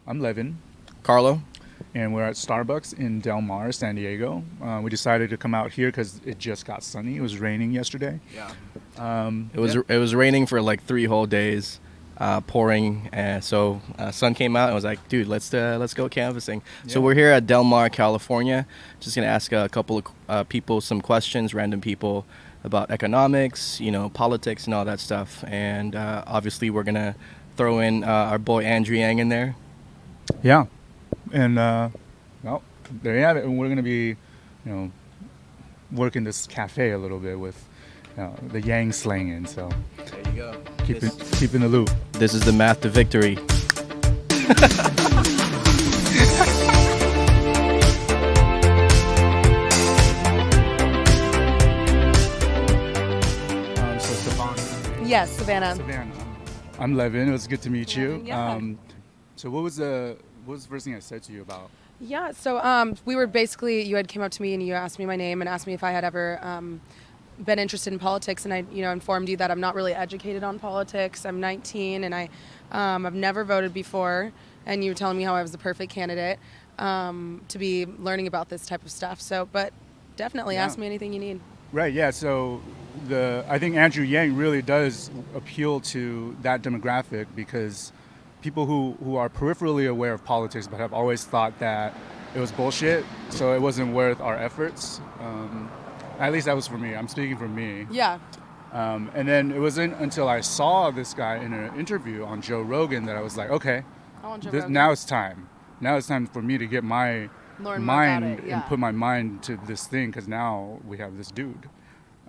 I'm Levin, Carlo. and we're at Starbucks in Del Mar, San Diego. We decided to come out here because it just got sunny. It was raining yesterday. Yeah. Um, It was raining for like 3 whole days, pouring. Sun came out and was like, dude, let's go canvassing. So Yeah. we're here at Del Mar, California. Just gonna ask a couple of people some questions, random people about economics, politics and all that stuff. And obviously we're gonna throw in our boy Andrew Yang in there. yeah, and well, there you have it. And we're gonna be, know, working this cafe a little bit with the Yang slanging. So There you go. keep in the loop. This is the math to victory. So Savannah. Yes, Savannah. Savannah. I'm Levin. It was good to meet you. Yeah. So what was the first thing I said to you about? Yeah, so we were basically, you had came up to me and you asked me my name and asked me if I had ever been interested in politics, and I informed you that I'm not really educated on politics. I'm 19 and I've never voted before, and you were telling me how I was the perfect candidate to be learning about this type of stuff. So, but definitely Yeah. ask me anything you need. Right, yeah. So I think Andrew Yang really does appeal to that demographic because people who are peripherally aware of politics but have always thought that it was bullshit, so it wasn't worth our efforts. At least that was for me. I'm speaking for me. Yeah. And then it wasn't until I saw this guy in an interview on Joe Rogan that I was like, okay, I want Joe Rogan. now it's time. Now it's time for me to get my Learn more about mind it, yeah. and put my mind to this thing because now we have this dude.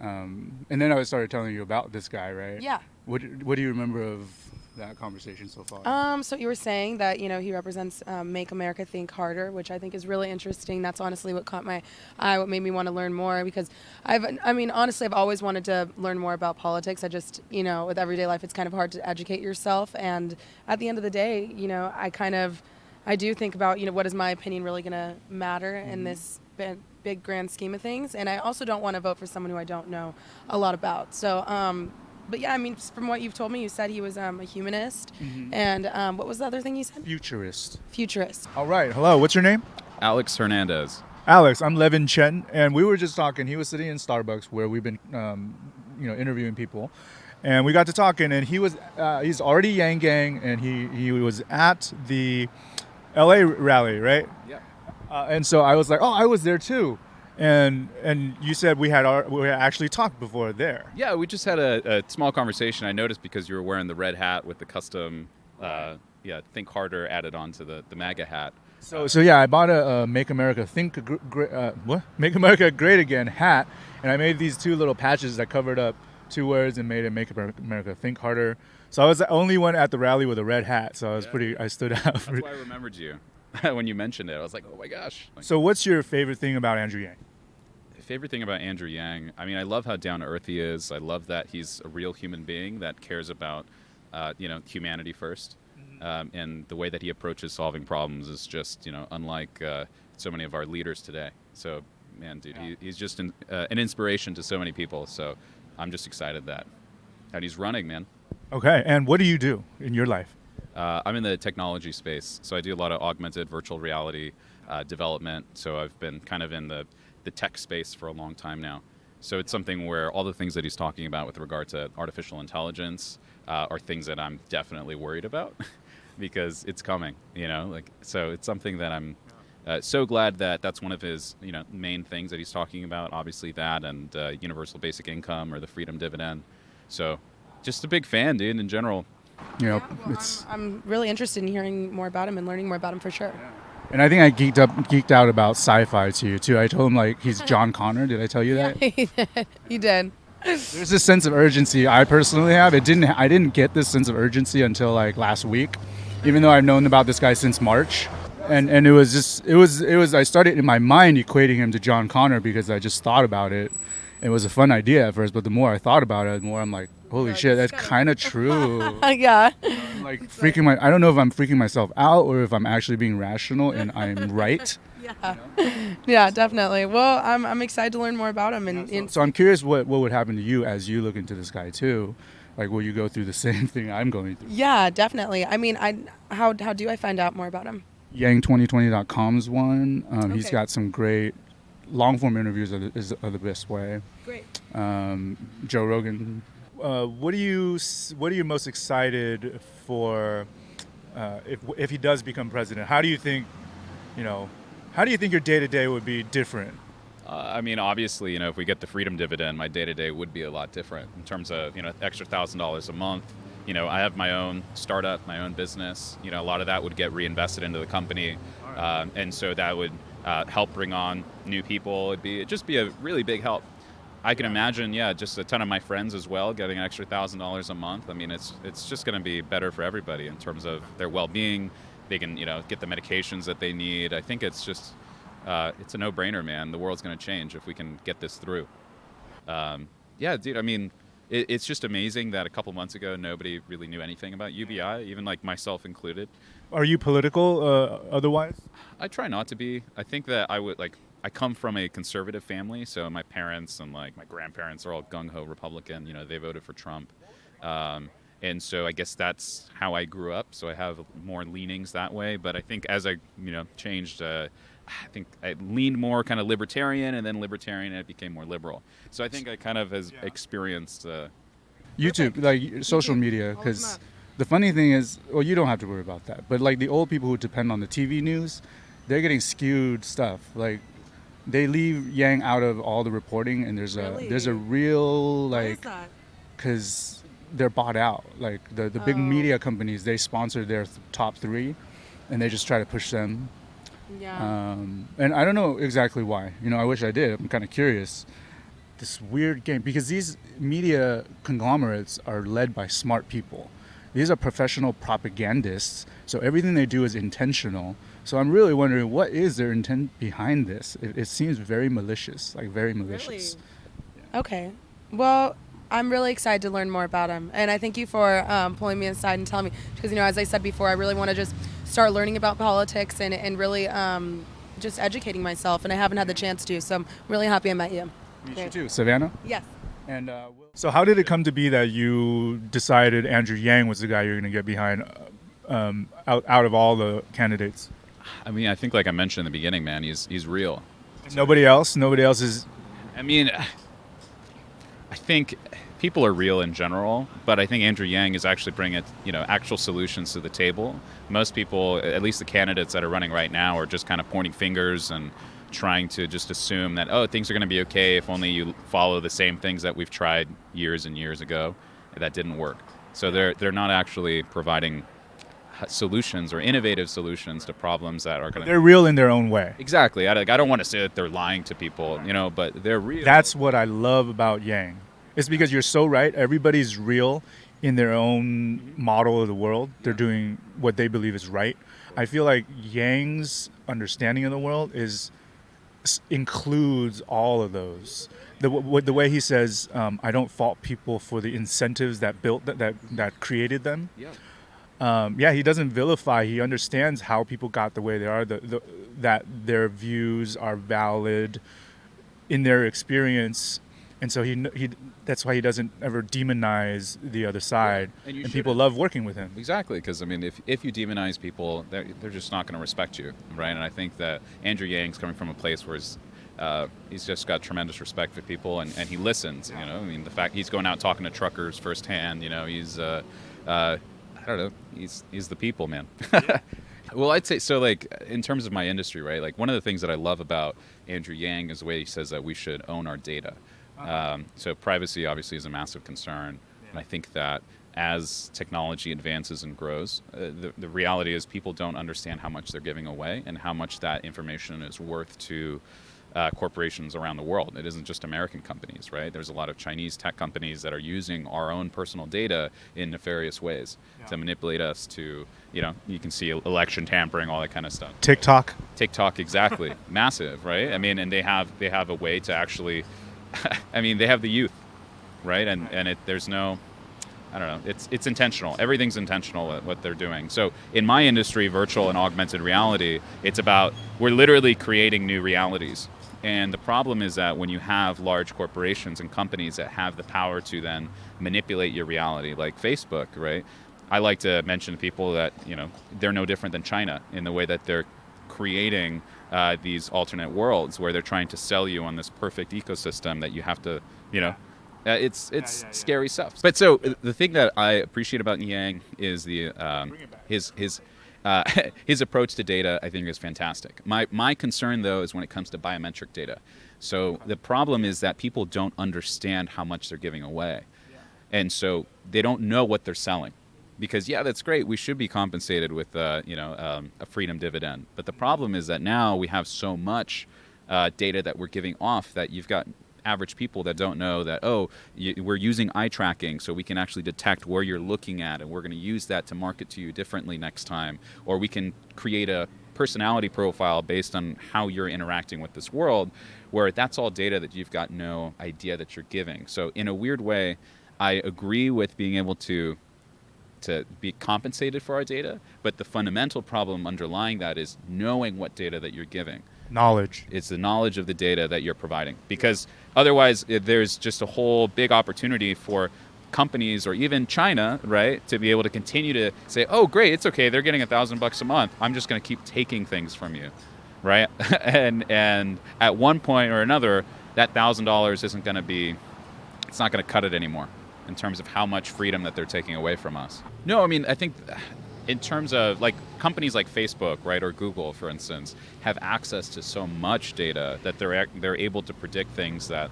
And then I started telling you about this guy, right? Yeah. What do you remember of that conversation so far? So you were saying that he represents Make America Think Harder, which I think is really interesting. That's honestly what caught my eye, what made me want to learn more, because honestly, I've always wanted to learn more about politics. I just, with everyday life, it's kind of hard to educate yourself. And at the end of the day, I do think about, what is my opinion really going to matter in this big grand scheme of things. And I also don't want to vote for someone who I don't know a lot about. So, but yeah, from what you've told me, you said he was a humanist. And what was the other thing you said? Futurist. Futurist. All right. Hello. What's your name? Alex Hernandez. Alex. I'm Levin Chen, and we were just talking. He was sitting in Starbucks where we've been, interviewing people, and we got to talking. And he's already Yang Gang, and he was at the LA rally, right? Yeah. And so I was like, oh, I was there too. And you said we had actually talked before there. Yeah, we just had a small conversation. I noticed because you were wearing the red hat with the custom, Think Harder added on to the MAGA hat. So yeah, I bought a Make America Make America Great Again hat, and I made these two little patches that covered up two words and made it Make America Think Harder. So I was the only one at the rally with a red hat, so I stood out. That's why I remembered you when you mentioned it. I was like, oh my gosh. So what's your favorite thing about Andrew Yang? Favorite thing about Andrew Yang, I love how down to earth he is. I love that he's a real human being that cares about, humanity first. And the way that he approaches solving problems is just, unlike so many of our leaders today. So, man, dude, he's just an inspiration to so many people. So I'm just excited that he's running, man. Okay, and what do you do in your life? I'm in the technology space, so I do a lot of augmented virtual reality development. So I've been kind of in the tech space for a long time now. So it's something where all the things that he's talking about with regard to artificial intelligence are things that I'm definitely worried about because it's coming, so it's something that I'm so glad that that's one of his, main things that he's talking about, obviously that and universal basic income or the freedom dividend. So just a big fan, dude, in general. I'm really interested in hearing more about him and learning more about him for sure. And I think I geeked out about sci-fi to you too. I told him he's John Connor. Did I tell you that? He did. There's this sense of urgency I personally have. I didn't get this sense of urgency until last week, even though I've known about this guy since March. And it was I started in my mind equating him to John Connor because I just thought about it. It was a fun idea at first, but the more I thought about it, the more I'm like, holy shit, that's kind of true. Yeah. I'm I don't know if I'm freaking myself out or if I'm actually being rational and I'm right. Yeah. Yeah, definitely. Well, I'm excited to learn more about him. So I'm curious what would happen to you as you look into this guy too. Like, will you go through the same thing I'm going through? Yeah, definitely. I mean, how do I find out more about him? Yang2020.com's one. He's Okay. got some great long form interviews are the best way. Great. Joe Rogan. What are you most excited for if he does become president? How do you think your day to day would be different? I mean, obviously, if we get the freedom dividend, my day to day would be a lot different in terms of, extra $1,000 a month. I have my own startup, my own business. A lot of that would get reinvested into the company. And so that would help bring on new people. It'd just be a really big help. I can imagine, just a ton of my friends as well getting an extra $1,000 a month. I mean, it's just going to be better for everybody in terms of their well-being. They can, get the medications that they need. I think it's just, it's a no-brainer, man. The world's going to change if we can get this through. Dude, I mean, it's just amazing that a couple months ago, nobody really knew anything about UBI, even like myself included. Are you political otherwise? I try not to be. I think that I come from a conservative family, so my parents and like my grandparents are all gung-ho Republican. They voted for Trump. And so I guess that's how I grew up. So I have more leanings that way. But I think as I, changed, I think I leaned more kind of libertarian, and then libertarian, and it became more liberal. So I think I kind of has experienced YouTube, like social media, because the funny thing is, well, you don't have to worry about that. But like the old people who depend on the TV news, they're getting skewed stuff. Like they leave Yang out of all the reporting, and there's a real like, because they're bought out. Like the big media companies, they sponsor their top three, and they just try to push them. Yeah. And I don't know exactly why. I wish I did. I'm kind of curious. This weird game, because these media conglomerates are led by smart people. These are professional propagandists, so everything they do is intentional. So I'm really wondering, what is their intent behind this? It seems very malicious, like very malicious. Really? Okay. Well, I'm really excited to learn more about him. And I thank you for pulling me aside and telling me, because, as I said before, I really want to just start learning about politics and really just educating myself. And I haven't had the chance to, so I'm really happy I met you. Me too. Savannah? Yes. And so how did it come to be that you decided Andrew Yang was the guy you're going to get behind out of all the candidates? I mean, I think like I mentioned in the beginning, man, he's real. Nobody else is... I mean, I think people are real in general, but I think Andrew Yang is actually bringing actual solutions to the table. Most people, at least the candidates that are running right now, are just kind of pointing fingers and trying to just assume that, things are going to be okay if only you follow the same things that we've tried years and years ago. That didn't work. So they're not actually providing solutions or innovative solutions to problems that are going to... They're real in their own way. Exactly. I don't want to say that they're lying to people, but they're real. That's what I love about Yang. It's because you're so right. Everybody's real in their own model of the world. They're doing what they believe is right. I feel like Yang's understanding of the world includes all of those. The way he says, I don't fault people for the incentives that built that created them. Yeah. He doesn't vilify. He understands how people got the way they are. That their views are valid in their experience, and so he that's why he doesn't ever demonize the other side. Yeah. And people love working with him. Exactly, because I mean, if you demonize people, they're just not going to respect you, right? And I think that Andrew Yang's coming from a place where he's just got tremendous respect for people, and he listens. I mean, the fact he's going out talking to truckers firsthand. He's I don't know, he's the people, man. Well, I'd say so. Like in terms of my industry, right? Like one of the things that I love about Andrew Yang is the way he says that we should own our data. So privacy obviously is a massive concern, and I think that as technology advances and grows, the reality is people don't understand how much they're giving away and how much that information is worth to corporations around the world. It isn't just American companies, right? There's a lot of Chinese tech companies that are using our own personal data in nefarious ways to manipulate us to, you can see election tampering, all that kind of stuff. TikTok, exactly. Massive, right? I mean, and they have a way to actually, I mean, they have the youth, right? And there's no, I don't know, it's intentional. Everything's intentional at what they're doing. So in my industry, virtual and augmented reality, it's about, we're literally creating new realities. And the problem is that when you have large corporations and companies that have the power to then manipulate your reality, like Facebook, right? I like to mention to people that, they're no different than China in the way that they're creating these alternate worlds where they're trying to sell you on this perfect ecosystem that you have to, it's scary stuff. But so the thing that I appreciate about Yang is the his approach to data, I think, is fantastic. My concern, though, is when it comes to biometric data. So the problem is that people don't understand how much they're giving away. And so they don't know what they're selling. Because, that's great. We should be compensated with, a freedom dividend. But the problem is that now we have so much data that we're giving off that you've got average people that don't know that, we're using eye tracking so we can actually detect where you're looking at, and we're going to use that to market to you differently next time. Or we can create a personality profile based on how you're interacting with this world, where that's all data that you've got no idea that you're giving. So in a weird way, I agree with being able to be compensated for our data, but the fundamental problem underlying that is knowing what data that you're giving. Knowledge. It's the knowledge of the data that you're providing, because otherwise there's just a whole big opportunity for companies or even China, right, to be able to continue to say, oh, great, it's okay, they're getting $1,000 a month, I'm just going to keep taking things from you, right? and at one point or another, that $1,000 isn't going to be, it's not going to cut it anymore in terms of how much freedom that they're taking away from us. No, I mean, I think in terms of like companies like Facebook, right, or Google, for instance, have access to so much data that they're able to predict things that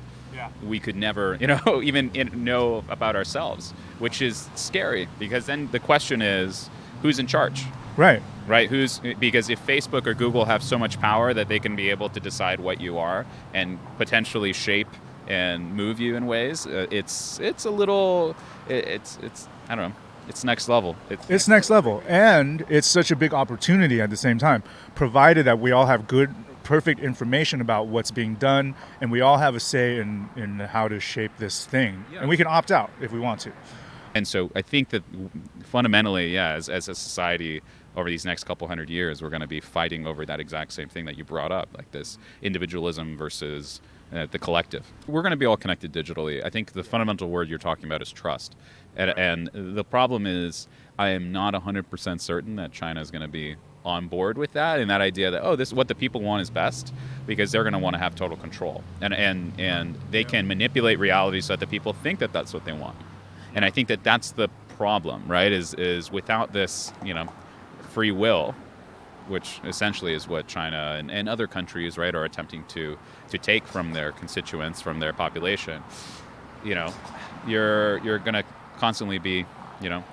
we could never, even know about ourselves, which is scary, because then the question is, who's in charge? Right. Right. Because if Facebook or Google have so much power that they can be able to decide what you are and potentially shape and move you in ways, it's a little, it's I don't know. It's next level. It's next level. And it's such a big opportunity at the same time, provided that we all have good, perfect information about what's being done, and we all have a say in how to shape this thing. Yeah. And we can opt out if we want to. And so I think that fundamentally, as a society, over these next couple hundred years, we're going to be fighting over that exact same thing that you brought up, like this individualism versus the collective. We're going to be all connected digitally. I think the fundamental word you're talking about is trust. And the problem is, I am not 100% certain that China is going to be on board with that, and that idea that, this what the people want is best, because they're going to want to have total control. And they can manipulate reality so that the people think that that's what they want. And I think that that's the problem, right, is without this, free will, which essentially is what China and other countries, right, are attempting to take from their constituents, from their population, you're going to constantly be,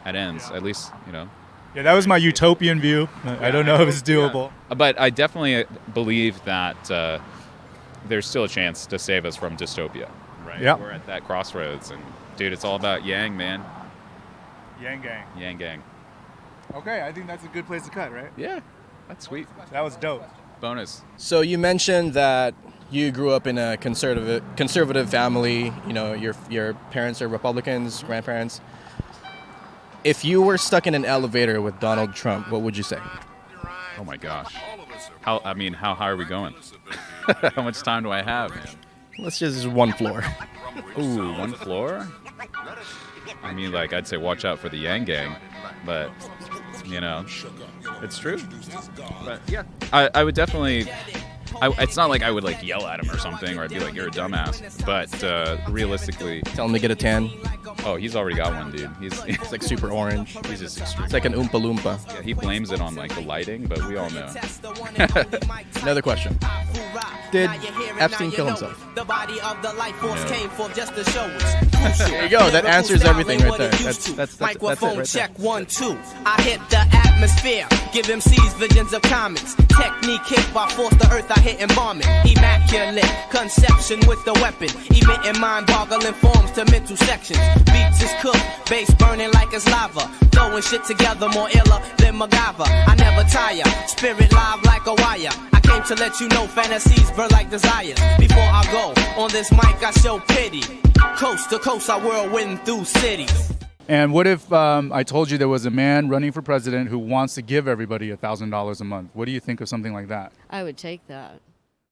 at ends, at least, Yeah, that was my utopian view. I don't know if it's doable. Yeah. But I definitely believe that there's still a chance to save us from dystopia, right? Yeah. We're at that crossroads, and dude, it's all about Yang, man. Yang gang. Yang gang. Okay, I think that's a good place to cut, right? Yeah, that's sweet. That was dope. Bonus. So you mentioned that you grew up in a conservative family. Your parents are Republicans, grandparents. If you were stuck in an elevator with Donald Trump, what would you say? Oh my gosh. How high are we going? How much time do I have, man? Let's just one floor. Ooh, one floor? I mean, I'd say watch out for the Yang gang, but, it's true. But, yeah, I would definitely... it's not like I would yell at him or something, or I'd be like, you're a dumbass. But realistically... Tell him to get a tan. Oh, he's already got one, dude. It's like super orange. He's just extreme. It's like an Oompa Loompa. Yeah, he blames it on the lighting, but we all know. Another question. Did Epstein kill himself? The body of the life force came forth just to show There you go. That answers everything right there. That's it Microphone right check there. 1 2. I hit the atmosphere, give MCs visions of comics. Technique hit by force the earth I hit and bomb it. Immaculate conception with the weapon, emitting mind-boggling forms to mental sections. Beats is cooked, bass burning like it's lava. Throwing shit together more iller than MacGyver. I never tire, spirit live like a wire. I came to let you know fantasies burn like desires. Before I go on this mic, I show pity. Coast to coast, I whirlwind through cities. And what if I told you there was a man running for president who wants to give everybody $1,000 a month? What do you think of something like that? I would take that.